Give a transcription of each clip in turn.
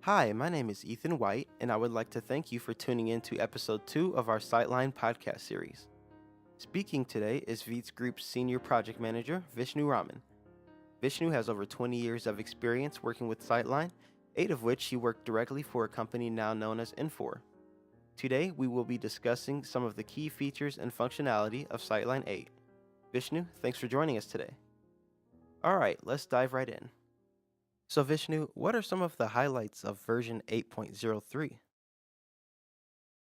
Hi, my name is Ethan White, and I would like to thank you for tuning in to episode 2 of our SyteLine podcast series. Speaking today is Viets Group's Senior Project Manager, Vishnu Raman. Vishnu has over 20 years of experience working with SyteLine, 8 of which he worked directly for a company now known as Infor. Today, we will be discussing some of the key features and functionality of SyteLine 8. Vishnu, thanks for joining us today. Alright, let's dive right in. So Vishnu, what are some of the highlights of version 8.03?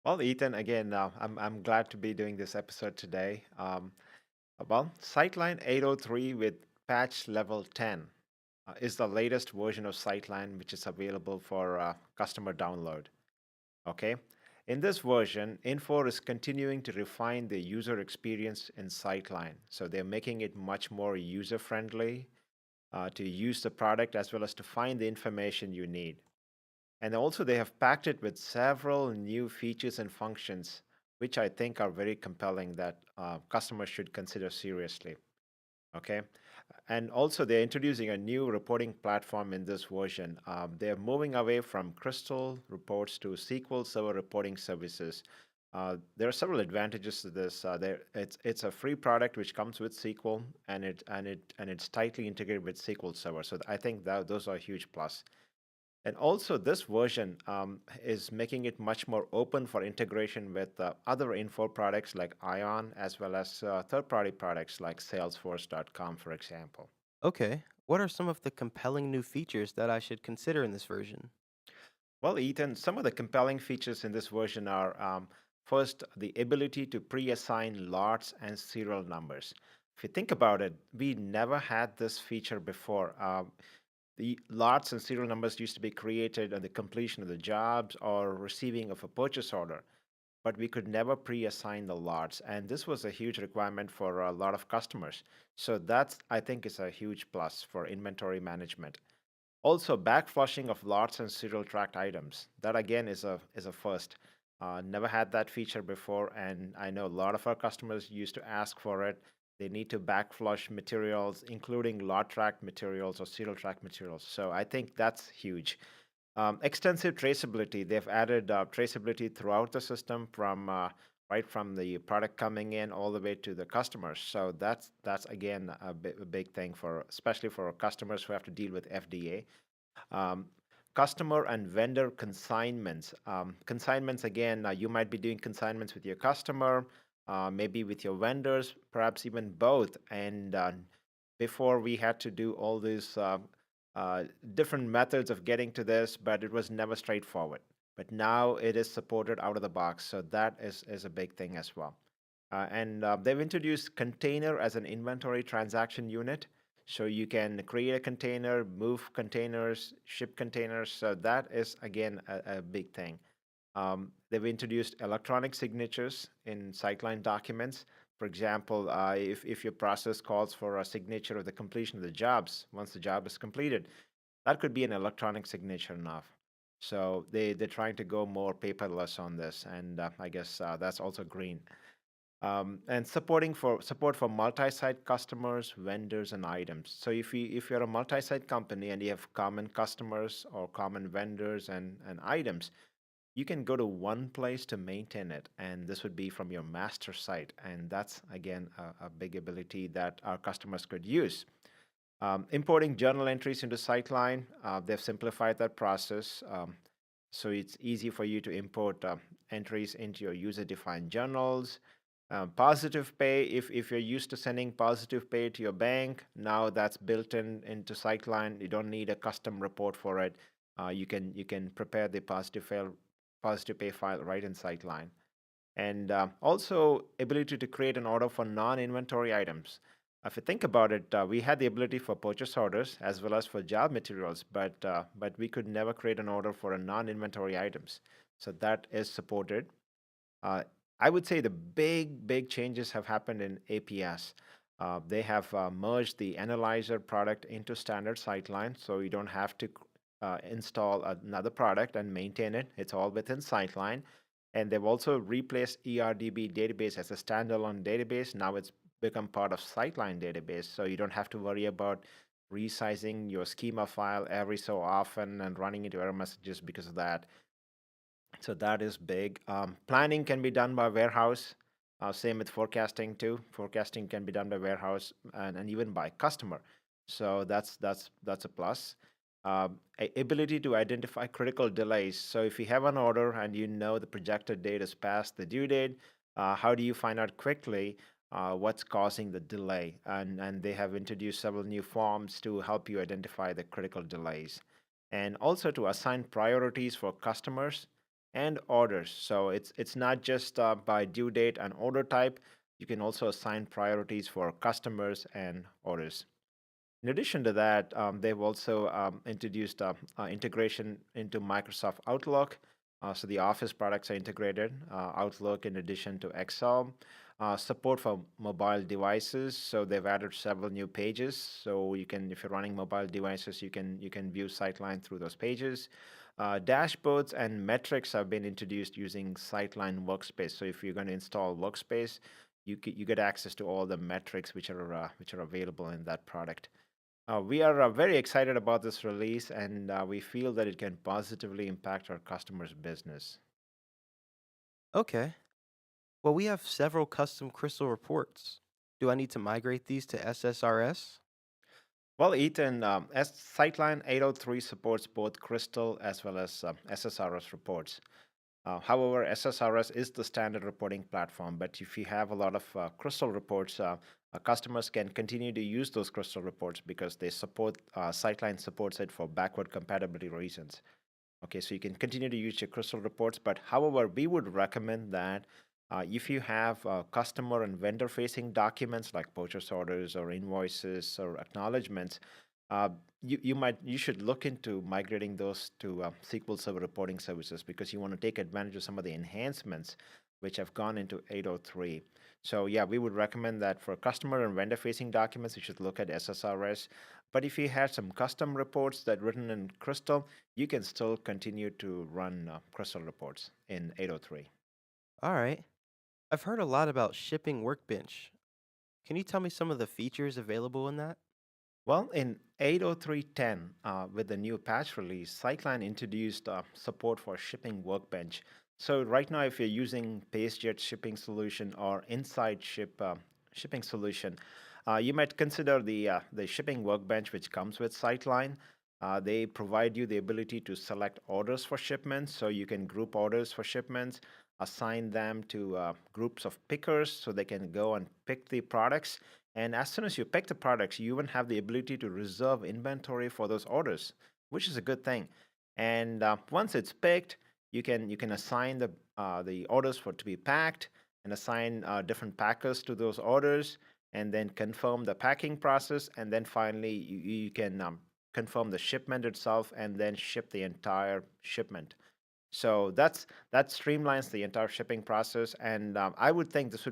Well, Ethan, again, I'm glad to be doing this episode today. SyteLine 803 with patch level 10 is the latest version of SyteLine, which is available for customer download. Okay, in this version, Infor is continuing to refine the user experience in SyteLine, so they're making it much more user friendly to use the product as well as to find the information you need. And also, they have packed it with several new features and functions, which I think are very compelling that customers should consider seriously. Okay. And also, they're introducing a new reporting platform in this version. They're moving away from Crystal reports to SQL Server reporting services. There are several advantages to this. It's a free product which comes with SQL, and it's tightly integrated with SQL Server. So I think that those are a huge plus. And also, this version is making it much more open for integration with other info products like Ion, as well as third party products like Salesforce.com, for example. Okay, what are some of the compelling new features that I should consider in this version? Well, Ethan, some of the compelling features in this version are first, the ability to pre assign lots and serial numbers. If you think about it, we never had this feature before. The lots and serial numbers used to be created on the completion of the jobs or receiving of a purchase order, but we could never pre-assign the lots, and this was a huge requirement for a lot of customers. So that's, I think, is a huge plus for inventory management. Also, backflushing of lots and serial tracked items. That again is a first. Never had that feature before, and I know a lot of our customers used to ask for it. They need to backflush materials, including lot tracked materials or serial tracked materials. So I think that's huge. Extensive traceability. They've added traceability throughout the system from right from the product coming in all the way to the customers. So that's again a big thing for especially for customers who have to deal with FDA. Um, Customer and vendor consignments. Consignments again, you might be doing consignments with your customer, maybe with your vendors, perhaps even both. And before we had to do all these different methods of getting to this, but it was never straightforward. But now it is supported out of the box, so that is a big thing as well. And they've introduced container as an inventory transaction unit. So you can create a container, move containers, ship containers. So that is again a big thing. They've introduced electronic signatures in SyteLine documents. For example, if your process calls for a signature of the completion of the jobs, once the job is completed, that could be an electronic signature now. So they're trying to go more paperless on this, and I guess that's also green. And support for multi-site customers, vendors, and items. So if you're a multi-site company and you have common customers or common vendors and items, you can go to one place to maintain it, and this would be from your master site. And that's again a big ability that our customers could use. Importing journal entries into SyteLine, they've simplified that process. So it's easy for you to import entries into your user-defined journals. Positive pay, if you're used to sending positive pay to your bank, now that's built into SyteLine. You don't need a custom report for it. You can prepare the positive pay file right in SyteLine. And also ability to create an order for non-inventory items. If you think about it, we had the ability for purchase orders as well as for job materials, but we could never create an order for a non-inventory items. So that is supported. Uh, I would say the big changes have happened in APS. They have merged the analyzer product into standard SyteLine, so you don't have to install another product and maintain it. It's all within SyteLine. And they've also replaced ERDB database as a standalone database. Now it's become part of SyteLine database, so you don't have to worry about resizing your schema file every so often and running into error messages because of that. So that is big. Planning can be done by warehouse. Same with forecasting too. Forecasting can be done by warehouse and even by customer. So that's a plus. Ability to identify critical delays. So if you have an order and you know the projected date is past the due date, how do you find out quickly what's causing the delay? And they have introduced several new forms to help you identify the critical delays, and also to assign priorities for customers and orders. So it's not just by due date and order type. You can also assign priorities for customers and orders. In addition to that, they've also introduced integration into Microsoft Outlook. So the Office products are integrated, Outlook in addition to Excel. Support for mobile devices. So they've added several new pages. So you can, if you're running mobile devices, you can view SyteLine through those pages. Dashboards and metrics have been introduced using SyteLine Workspace. So if you're going to install Workspace, you get access to all the metrics which are available in that product. We are very excited about this release, and we feel that it can positively impact our customers' business. Okay. Well, we have several custom crystal reports. Do I need to migrate these to SSRS? Well, Ethan, as SyteLine 803 supports both Crystal as well as SSRS reports. However, SSRS is the standard reporting platform, but if you have a lot of Crystal reports, customers can continue to use those Crystal reports because they support SyteLine supports it for backward compatibility reasons. Okay, so you can continue to use your Crystal reports, but however, we would recommend that if you have customer and vendor facing documents like purchase orders or invoices or acknowledgments, uh, you should look into migrating those to SQL Server reporting services because you want to take advantage of some of the enhancements which have gone into 803. So yeah, we would recommend that for customer and vendor facing documents, you should look at SSRS. But if you have some custom reports that written in Crystal, you can still continue to run Crystal reports in 803. All right. I've heard a lot about shipping Workbench. Can you tell me some of the features available in that? Well, in 803.10, with the new patch release, SyteLine introduced support for shipping Workbench. So right now, if you're using PageJet shipping solution or Inside shipping solution, you might consider the shipping Workbench, which comes with SyteLine. They provide you the ability to select orders for shipments, so you can group orders for shipments, assign them to groups of pickers, so they can go and pick the products, and as soon as you pick the products, you even have the ability to reserve inventory for those orders, which is a good thing. And once it's picked, you can assign the orders for to be packed and assign different packers to those orders, and then confirm the packing process, and then finally you can confirm the shipment itself, and then ship the entire shipment. So that streamlines the entire shipping process, and I would think this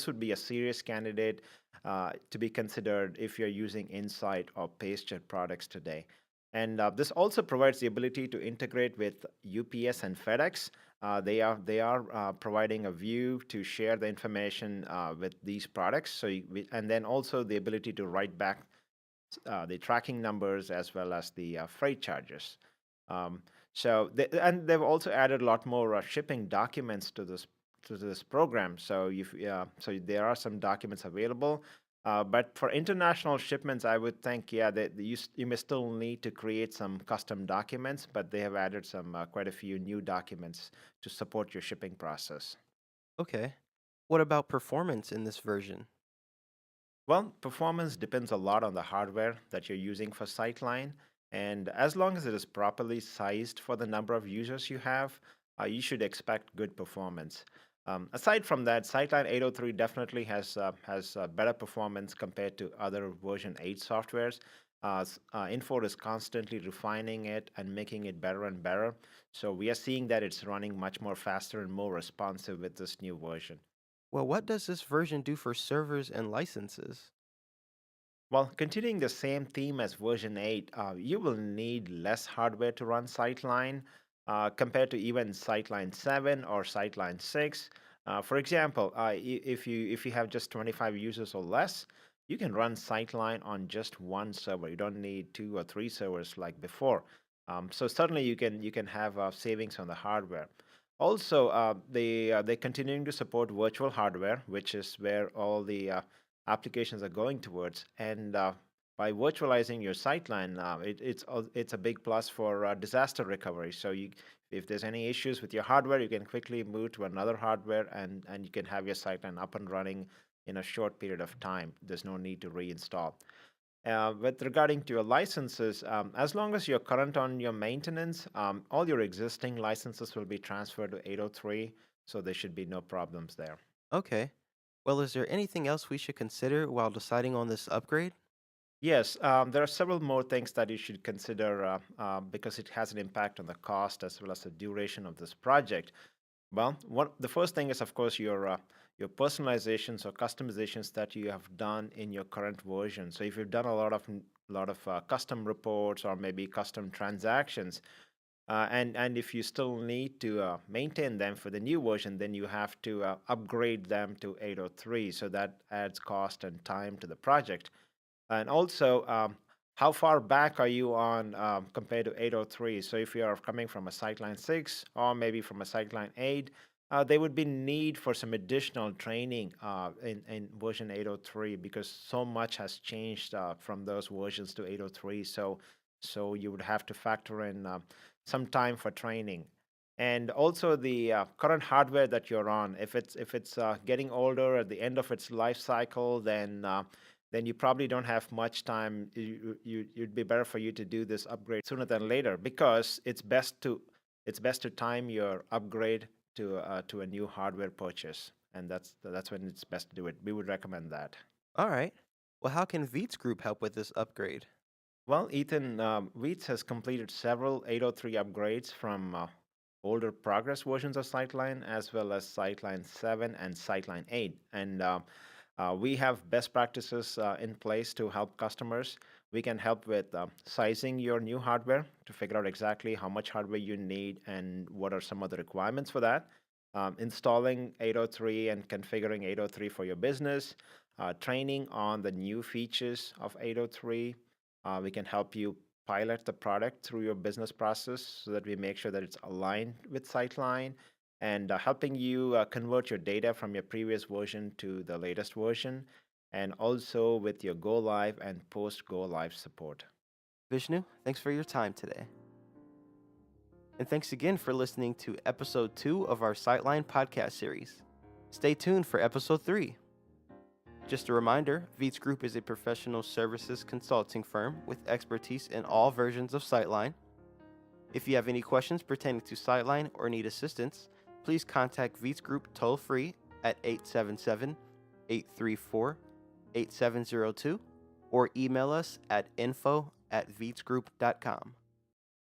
would be a serious candidate to be considered if you're using Insight or PageJet products today. And this also provides the ability to integrate with UPS and FedEx. They are providing a view to share the information with these products. And then also the ability to write back the tracking numbers as well as the freight charges. Um, and they've also added a lot more shipping documents to this program. So there are some documents available. But for international shipments, I would think, yeah, that you may still need to create some custom documents, but they have added some quite a few new documents to support your shipping process. Okay. What about performance in this version? Well, performance depends a lot on the hardware that you're using for SyteLine, and as long as it is properly sized for the number of users you have, you should expect good performance. Aside from that, SyteLine 803 definitely has better performance compared to other version 8 softwares. Infor is constantly refining it and making it better and better. So we are seeing that it's running much more faster and more responsive with this new version. Well, what does this version do for servers and licenses? Well, continuing the same theme as version 8, you will need less hardware to run SyteLine compared to even SyteLine 7 or SyteLine 6. For example, if you have just 25 users or less, you can run SyteLine on just one server. You don't need two or three servers like before. So certainly you can have savings on the hardware. Also, they're continuing to support virtual hardware, which is where all the applications are going towards. And by virtualizing your SyteLine, it's a big plus for disaster recovery. So if there's any issues with your hardware, you can quickly move to another hardware, and you can have your SyteLine up and running in a short period of time. There's no need to reinstall. With regarding to your licenses, as long as you're current on your maintenance, all your existing licenses will be transferred to 803, so there should be no problems there. Okay. Well, is there anything else we should consider while deciding on this upgrade? Yes, there are several more things that you should consider because it has an impact on the cost as well as the duration of this project. Well, the first thing is, of course, your personalizations or customizations that you have done in your current version. So if you've done a lot of custom reports or maybe custom transactions, and if you still need to maintain them for the new version, then you have to upgrade them to 803. So that adds cost and time to the project. And also, how far back are you on compared to 803? So if you are coming from a SyteLine 6 or maybe from a SyteLine 8, there would be need for some additional training in version 803 because so much has changed from those versions to 803. So you would have to factor in some time for training. And also the current hardware that you're on, if it's getting older at the end of its life cycle, then you probably don't have much time. You'd be better for you to do this upgrade sooner than later because it's best to time your upgrade to a new hardware purchase, and that's when it's best to do it. We would recommend that. All right. Well, how can Viets Group help with this upgrade? Well, Ethan, Viets has completed several 803 upgrades from older progress versions of SyteLine as well as SyteLine 7 and SyteLine 8. And we have best practices in place to help customers. We can help with sizing your new hardware to figure out exactly how much hardware you need and what are some of the requirements for that. Installing 803 and configuring 803 for your business, training on the new features of 803. We can help you pilot the product through your business process so that we make sure that it's aligned with SyteLine and helping you convert your data from your previous version to the latest version, and also with your go live and post go live support. Vishnu, thanks for your time today. And thanks again for listening to episode 2 of our SyteLine podcast series. Stay tuned for episode 3. Just a reminder, Viets Group is a professional services consulting firm with expertise in all versions of SyteLine. If you have any questions pertaining to SyteLine or need assistance, please contact Viets Group toll-free at 877-834-8702 or email us at info@vietsgroup.com.